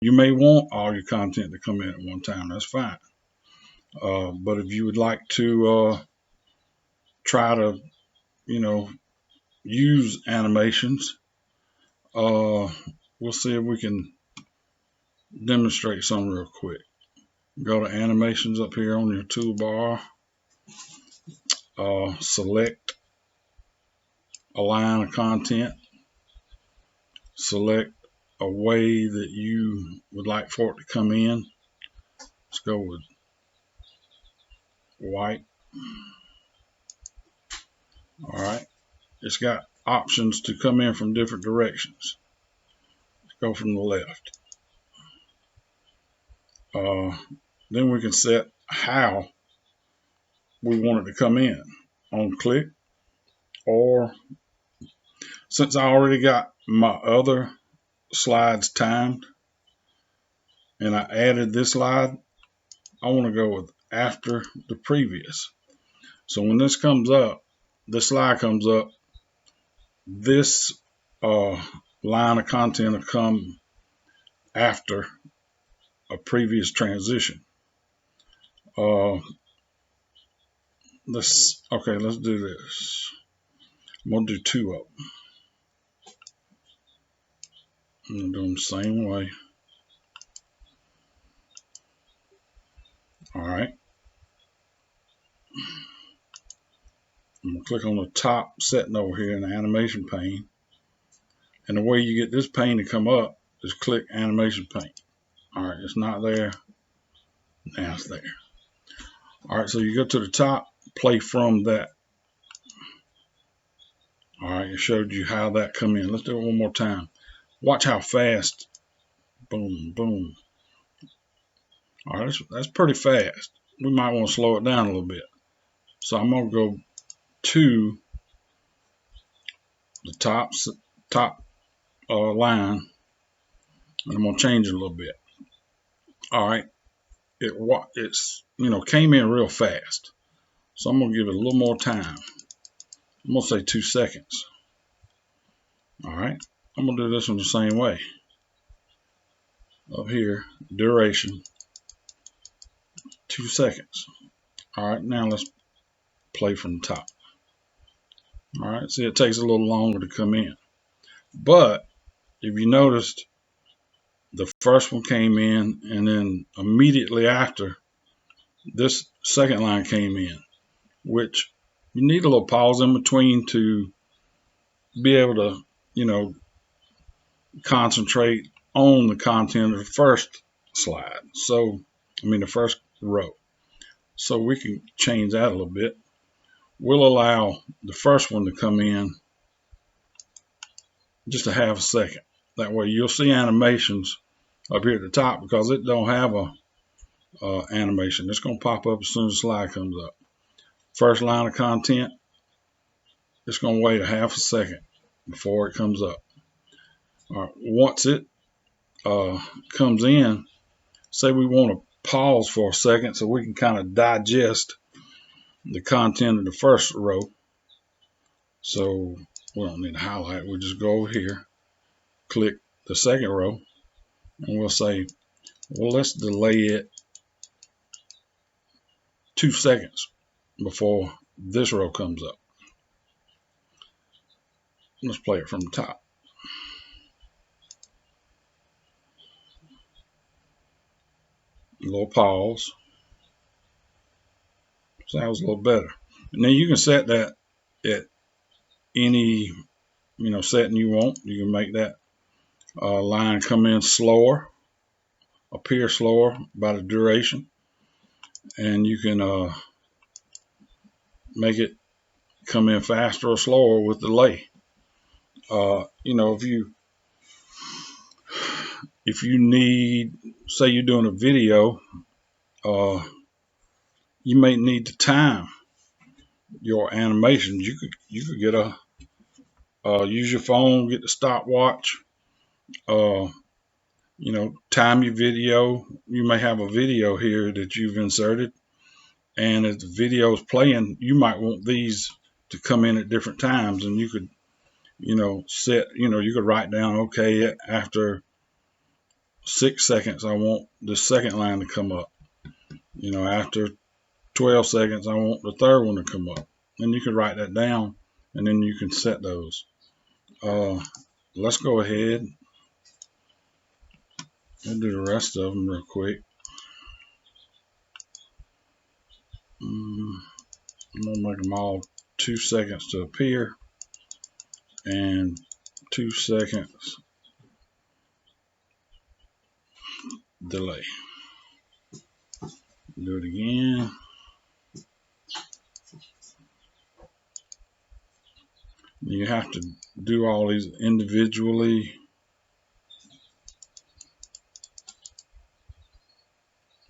You may want all your content to come in at one time. That's fine. But if you would like to try to, you know, use animations, we'll see if we can demonstrate some real quick. Go to animations up here on your toolbar. Select a line of content. Select a way that you would like for it to come in. Let's go with white. All right. It's got options to come in from different directions. Let's go from the left. Then we can set how we want it to come in on click, or since I already got my other slides timed and I added this slide, I want to go with after the previous. So when this comes up, this slide comes up, this line of content will come after a previous transition. Let's do this. I'm gonna do two of them. I'm gonna do them the same way. All right. I'm gonna click on the top setting over here in the animation pane. And the way you get this pane to come up is click animation pane. All right, it's not there. Now it's there. All right, so you go to the top, play from that. All right, it showed you how that come in. Let's do it one more time. Watch how fast. Boom, boom. All right, that's pretty fast. We might want to slow it down a little bit. So I'm gonna go to the top line, and I'm gonna change it a little bit. All right, it's came in real fast, so I'm gonna give it a little more time. I'm gonna say 2 seconds. All right, I'm gonna do this one the same way. Up here, duration, 2 seconds. All right, now let's play from the top. All right, see, it takes a little longer to come in, but if you noticed, the first one came in, and then immediately after, this second line came in, which you need a little pause in between to be able to, concentrate on the content of the first slide. So, the first row. So we can change that a little bit. We'll allow the first one to come in just a half a second. That way you'll see animations up here at the top because it don't have a animation. It's going to pop up as soon as the slide comes up. First line of content, it's going to wait a half a second before it comes up. All right, once it comes in, say we want to pause for a second so we can kind of digest the content of the first row. So we don't need to highlight. We'll just go over here, click the second row, and we'll say, well, let's delay it 2 seconds before this row comes up. Let's play it from the top. A little pause. Sounds a little better. And then you can set that at any setting you want. You can make that line come in slower, appear slower by the duration, and you can make it come in faster or slower with delay. If you need, say you're doing a video, you may need to time your animations. You could get use your phone, get the stopwatch, time your video. You may have a video here that you've inserted, and as the video is playing, you might want these to come in at different times, and you could, set, you could write down, okay, after 6 seconds, I want the second line to come up. After 12 seconds, I want the third one to come up. And you can write that down, and then you can set those. Let's go ahead and do the rest of them real quick. I'm going to make them all 2 seconds to appear and 2 seconds delay. Do it again. You have to do all these individually.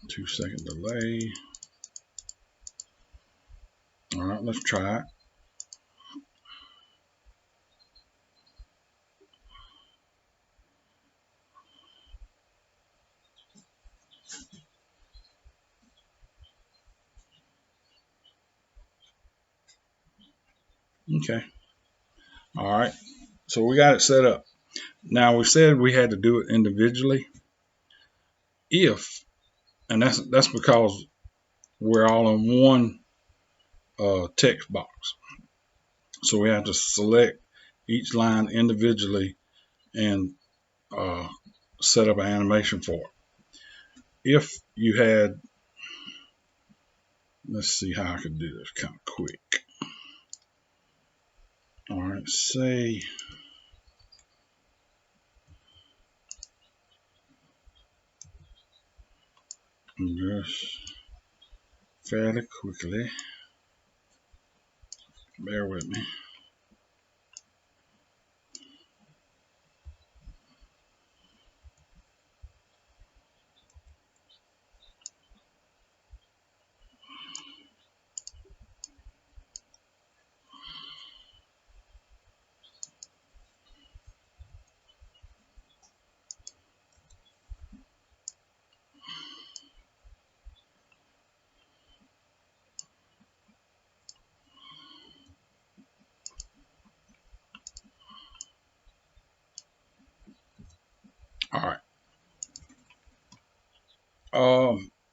2 second delay. All right, let's try it. Okay. All right. So we got it set up. Now we said we had to do it individually. And that's because we're all in one text box. So we have to select each line individually and set up an animation for it. If you had, let's see how I could do this kind of quick. All right, say just fairly quickly. Bear with me. All right.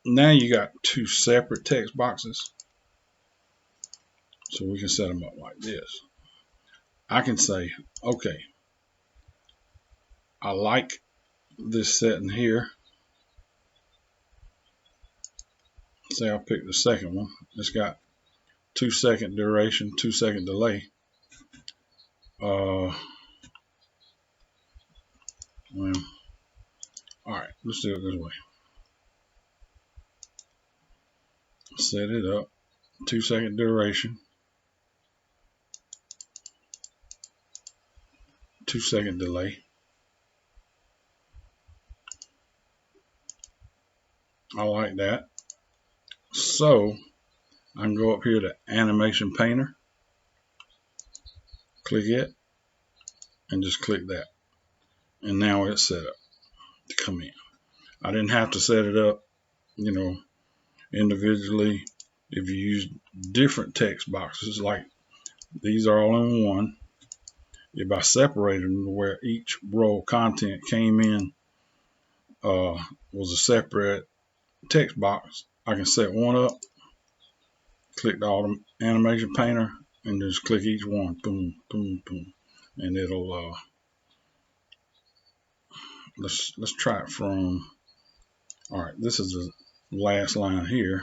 Now you got 2 separate text boxes. So we can set them up like this. I can say, okay, I like this setting here. Say I'll pick the second one. It's got 2 second duration, 2 second delay. Well, all right, let's do it this way. Set it up, 2 second duration, 2 second delay. I like that. So I can go up here to Animation Painter, click it, and just click that. And now it's set up to come in. I didn't have to set it up, individually. If you use different text boxes, like these are all in one, if I separated them to where each row of content came in was a separate text box, I can set one up, click the Animation Painter, and just click each one, boom, boom, boom, and it'll let's try it from, all right, this is the last line here.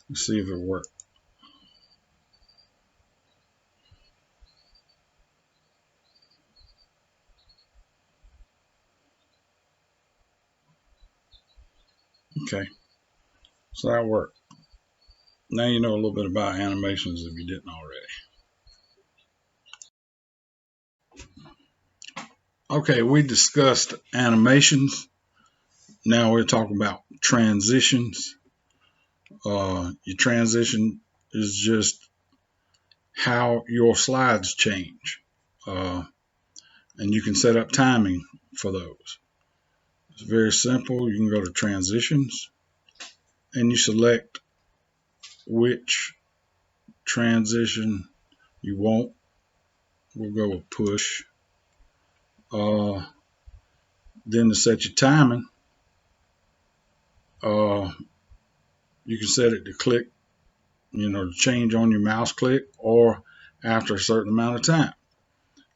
Let's see if it works. Okay, so that worked. Now you know a little bit about animations if you didn't already. Okay, we discussed animations. Now we're talking about transitions. Your transition is just how your slides change. And you can set up timing for those. It's very simple. You can go to transitions and you select which transition you want. We'll go with push. Then to set your timing, You can set it to click, to change on your mouse click or after a certain amount of time.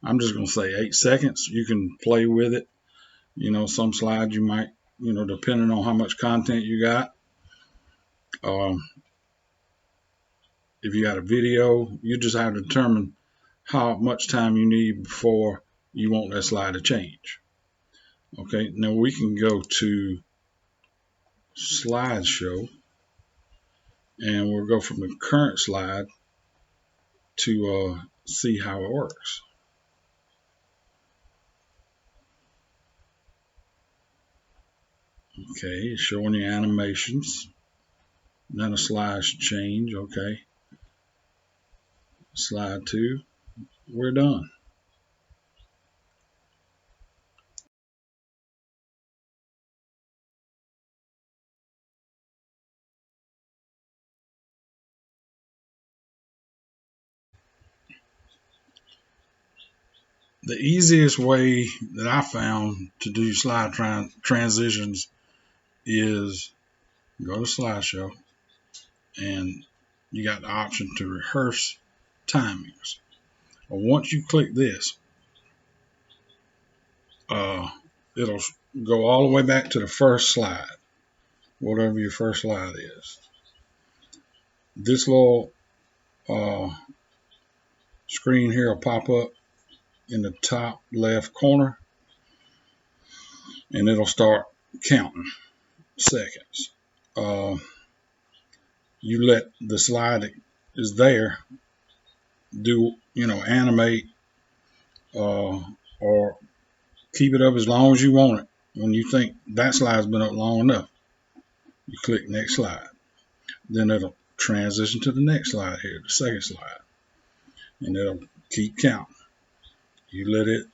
I'm just going to say 8 seconds. You can play with it. Some slides you might, depending on how much content you got. If you got a video, you just have to determine how much time you need before you want that slide to change. Okay, now we can go to slideshow and we'll go from the current slide to see how it works. Okay, it's showing the animations. Then a slide should change. Okay, slide 2, we're done. The easiest way that I found to do slide transitions is go to slideshow and you got the option to rehearse timings. Once you click this, it'll go all the way back to the first slide, whatever your first slide is. This little screen here will pop up in the top left corner and it'll start counting seconds. You let the slide that is there do, animate or keep it up as long as you want it. When you think that slide's been up long enough, you click next slide. Then it'll transition to the next slide here, the second slide, and it'll keep counting. You let it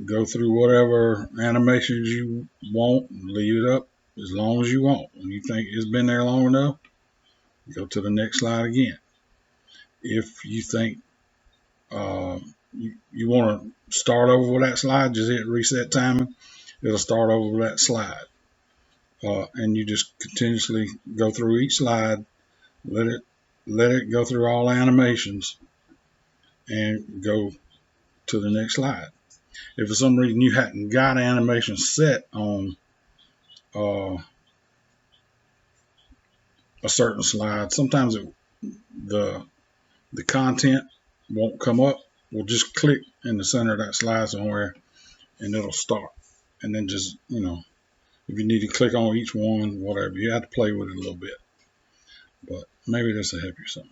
go through whatever animations you want and leave it up as long as you want. When you think it's been there long enough, go to the next slide again. If you think you want to start over with that slide, just hit reset timing. It'll start over with that slide. And you just continuously go through each slide, let it go through all animations and go to the next slide. If for some reason you hadn't got animation set on a certain slide, sometimes the content won't come up. We'll just click in the center of that slide somewhere and it'll start. And then just, if you need to click on each one, whatever, you have to play with it a little bit. But maybe this will help you something.